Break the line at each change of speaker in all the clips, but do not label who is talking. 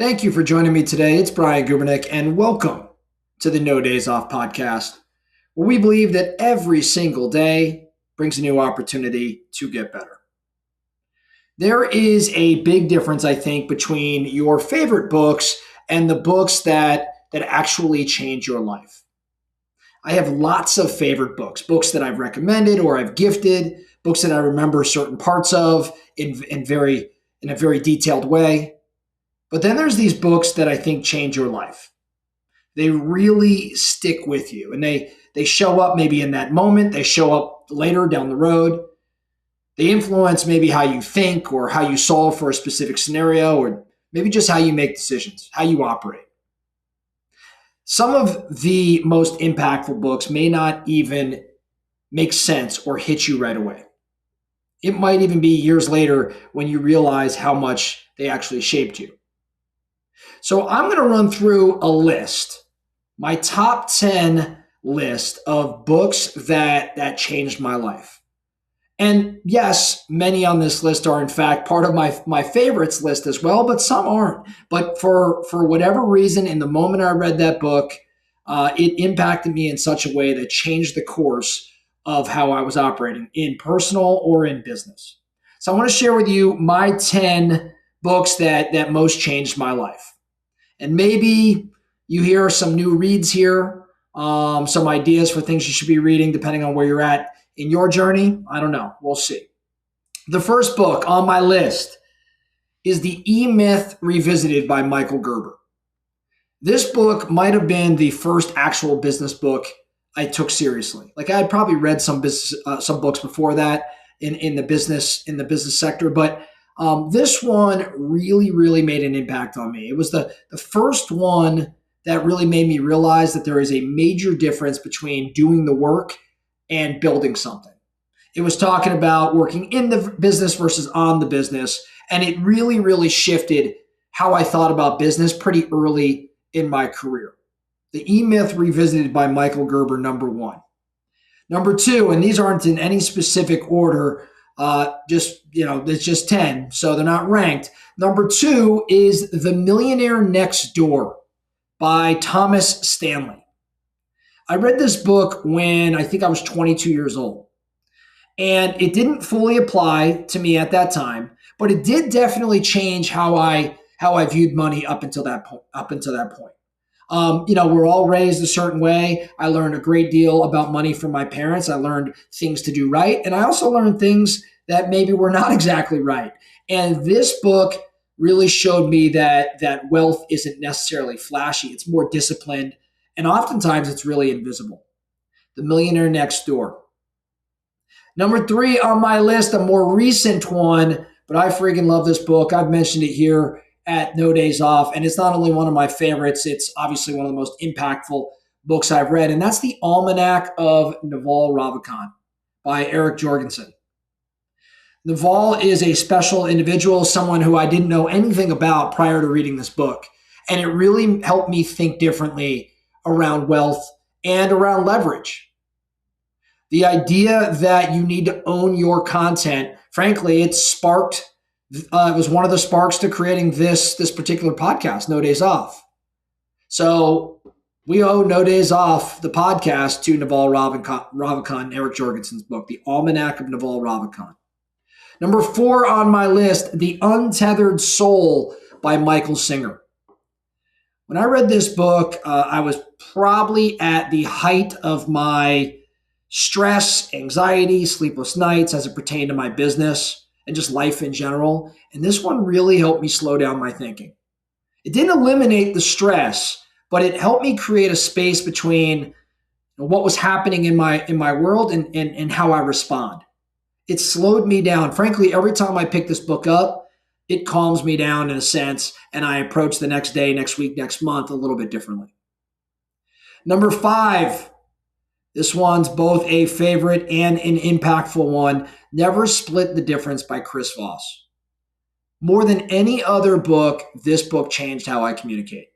Thank you for joining me today. It's Brian Gubernick, and welcome to the No Days Off podcast, where we believe that every single day brings a new opportunity to get better. There is a big difference, I think, between your favorite books and the books that actually change your life. I have lots of favorite books that I've recommended or I've gifted, books that I remember certain parts of in a very detailed way. But then there's these books that I think change your life. They really stick with you, and they show up maybe in that moment, they show up later down the road. They influence maybe how you think or how you solve for a specific scenario, or maybe just how you make decisions, how you operate. Some of the most impactful books may not even make sense or hit you right away. It might even be years later when you realize how much they actually shaped you. So I'm going to run through a list, my top 10 list of books that changed my life. And yes, many on this list are in fact part of my favorites list as well, but some aren't. But for whatever reason, in the moment I read that book, it impacted me in such a way that changed the course of how I was operating in personal or in business. So I want to share with you my 10 books that most changed my life. And maybe you hear some new reads here, some ideas for things you should be reading depending on where you're at in your journey. I don't know. We'll see. The first book on my list is The E-Myth Revisited by Michael Gerber. This book might have been the first actual business book I took seriously. Like I had probably read some books before that in the business sector, but this one really made an impact on me. It was the first one that really made me realize that there is a major difference between doing the work and building something. It was talking about working in the business versus on the business, and it really shifted how I thought about business pretty early in my career. The E-Myth Revisited by Michael Gerber, number 1. Number 2, and these aren't in any specific order, it's just 10, so they're not ranked. Number 2 is The Millionaire Next Door by Thomas Stanley. I read this book when I think I was 22 years old, and it didn't fully apply to me at that time, but it did definitely change how I viewed money up until that point. We're all raised a certain way. I learned a great deal about money from my parents. I learned things to do right. And I also learned things that maybe were not exactly right. And this book really showed me that wealth isn't necessarily flashy. It's more disciplined. And oftentimes it's really invisible. The Millionaire Next Door. Number 3 on my list, a more recent one, but I freaking love this book. I've mentioned it here at No Days Off. And it's not only one of my favorites, it's obviously one of the most impactful books I've read. And that's The Almanac of Naval Ravikant by Eric Jorgensen. Naval is a special individual, someone who I didn't know anything about prior to reading this book. And it really helped me think differently around wealth and around leverage. The idea that you need to own your content, frankly, it was one of the sparks to creating this particular podcast, No Days Off. So we owe No Days Off, the podcast, to Naval Ravikant and Eric Jorgensen's book, The Almanac of Naval Ravikant. Number 4 on my list, The Untethered Soul by Michael Singer. When I read this book, I was probably at the height of my stress, anxiety, sleepless nights as it pertained to my business and just life in general. And this one really helped me slow down my thinking. It didn't eliminate the stress, but it helped me create a space between what was happening in my world and how I respond. It slowed me down. Frankly, every time I pick this book up, it calms me down in a sense, and I approach the next day, next week, next month a little bit differently. Number 5, this one's both a favorite and an impactful one, Never Split the Difference by Chris Voss. More than any other book, this book changed how I communicate.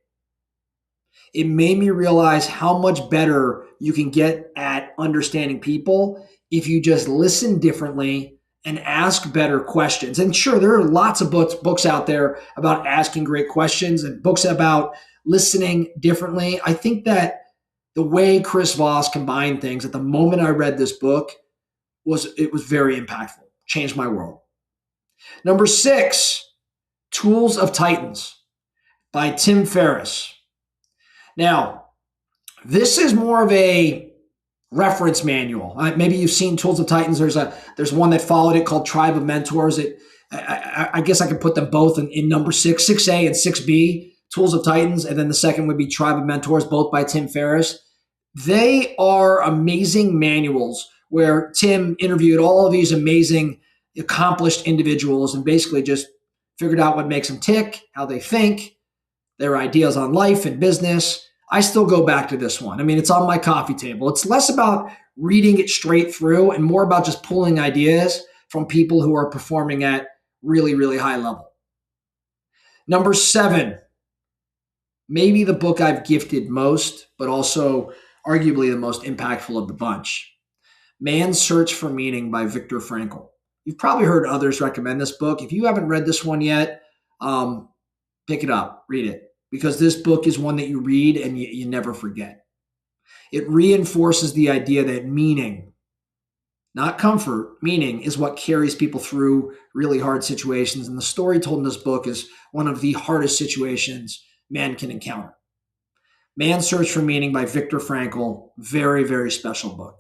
It made me realize how much better you can get at understanding people if you just listen differently and ask better questions. And sure, there are lots of books out there about asking great questions and books about listening differently. I think that the way Chris Voss combined things at the moment I read this book was very impactful, changed my world. Number 6, Tools of Titans by Tim Ferriss. Now, this is more of a reference manual. Maybe you've seen Tools of Titans. There's one that followed it called Tribe of Mentors. I guess I could put them both in number 6, 6A and 6B, Tools of Titans, and then the second would be Tribe of Mentors, both by Tim Ferriss. They are amazing manuals where Tim interviewed all of these amazing, accomplished individuals and basically just figured out what makes them tick, how they think, their ideas on life and business. I still go back to this one. I mean, it's on my coffee table. It's less about reading it straight through and more about just pulling ideas from people who are performing at really, really high level. Number 7, maybe the book I've gifted most, but also arguably the most impactful of the bunch. Man's Search for Meaning by Viktor Frankl. You've probably heard others recommend this book. If you haven't read this one yet, pick it up, read it, because this book is one that you read and you never forget. It reinforces the idea that meaning, not comfort, meaning is what carries people through really hard situations. And the story told in this book is one of the hardest situations man can encounter. Man's Search for Meaning by Viktor Frankl. Very, very special book.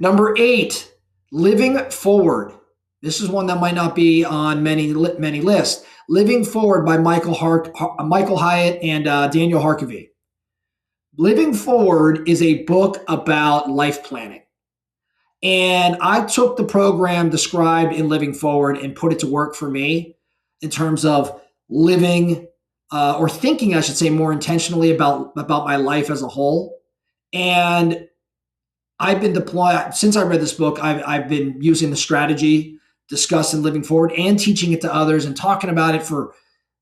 Number 8, Living Forward. This is one that might not be on many lists. Living Forward by Michael Hyatt and Daniel Harkavy. Living Forward is a book about life planning. And I took the program described in Living Forward and put it to work for me in terms of living or thinking, I should say, more intentionally about my life as a whole. And I've been deployed, since I read this book, I've been using the strategy discussed in Living Forward and teaching it to others and talking about it for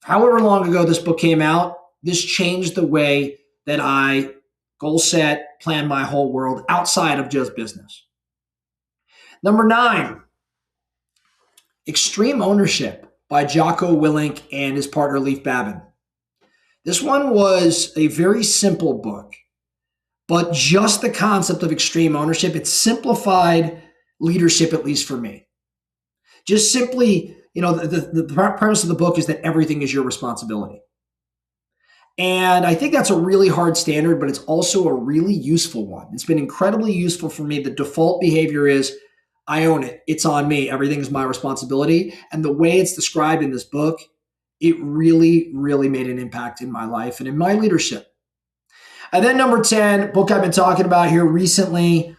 however long ago this book came out. This changed the way that I goal set, plan my whole world outside of just business. Number 9, Extreme Ownership by Jocko Willink and his partner Leif Babin. This one was a very simple book, but just the concept of extreme ownership, it simplified leadership, at least for me. Just simply, the premise of the book is that everything is your responsibility. And I think that's a really hard standard, but it's also a really useful one. It's been incredibly useful for me. The default behavior is I own it. It's on me. Everything is my responsibility. And the way it's described in this book, it really, really made an impact in my life and in my leadership. And then number 10, book I've been talking about here recently.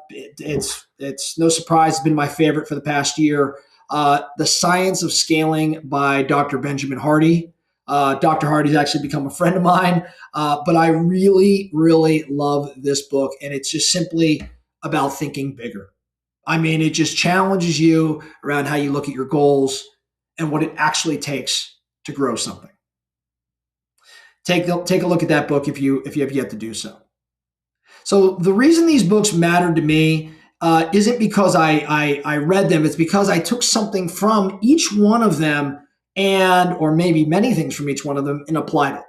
It's no surprise, it's been my favorite for the past year. The Science of Scaling by Dr. Benjamin Hardy. Dr. Hardy's actually become a friend of mine, but I really, really love this book. And it's just simply about thinking bigger. I mean, it just challenges you around how you look at your goals and what it actually takes to grow something. Take a look at that book if you have yet to do so. So the reason these books mattered to me isn't because I read them. It's because I took something from each one of them or maybe many things from each one of them and applied it.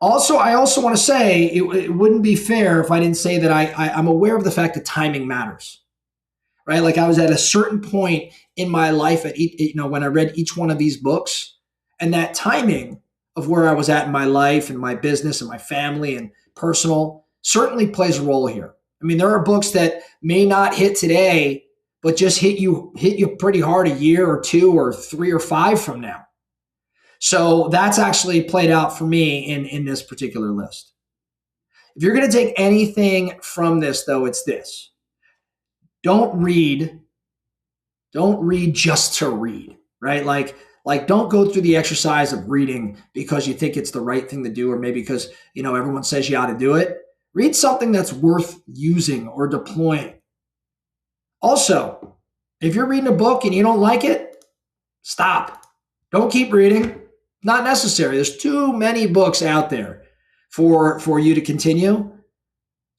I also want to say it wouldn't be fair if I didn't say that I'm aware of the fact that timing matters, right? Like I was at a certain point in my life when I read each one of these books, and that timing of where I was at in my life and my business and my family and personal certainly plays a role here. I mean, there are books that may not hit today, but just hit you pretty hard a year or 2 or 3 or 5 from now. So that's actually played out for me in this particular list. If you're going to take anything from this, though, it's this. Don't read just to read, right? Like don't go through the exercise of reading because you think it's the right thing to do, or maybe because, everyone says you ought to do it. Read something that's worth using or deploying. Also, if you're reading a book and you don't like it, stop. Don't keep reading. Not necessary. There's too many books out there for you to continue.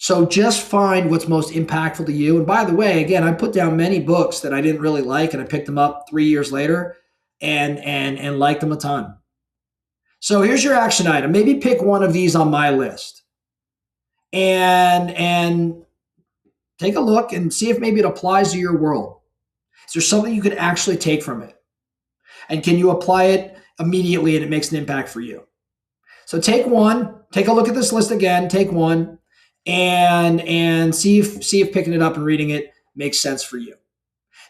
So just find what's most impactful to you. And by the way, again, I put down many books that I didn't really like, and I picked them up 3 years later and liked them a ton. So here's your action item. Maybe pick one of these on my list and take a look and see if maybe it applies to your world. Is there something you could actually take from it? And can you apply it immediately and it makes an impact for you? So take one, take a look at this list again, take one, and see if picking it up and reading it makes sense for you.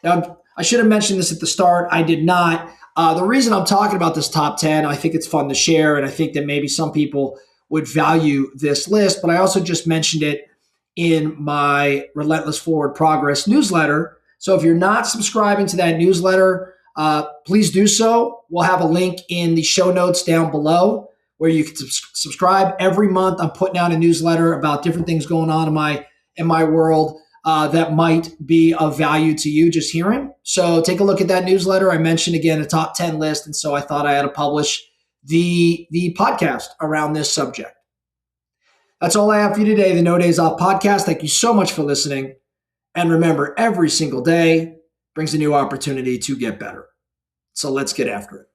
Now, I should have mentioned this at the start. I did not. The reason I'm talking about this top 10, I think it's fun to share, and I think that maybe some people would value this list, but I also just mentioned it in my Relentless Forward Progress newsletter. So if you're not subscribing to that newsletter, please do so. We'll have a link in the show notes down below where you can subscribe. Every month I'm putting out a newsletter about different things going on in my world that might be of value to you just hearing. So take a look at that newsletter. I mentioned again a top 10 list, and so I thought I had to publish the podcast around this subject. That's all I have for you today, the No Days Off podcast. Thank you so much for listening. And remember, every single day brings a new opportunity to get better. So let's get after it.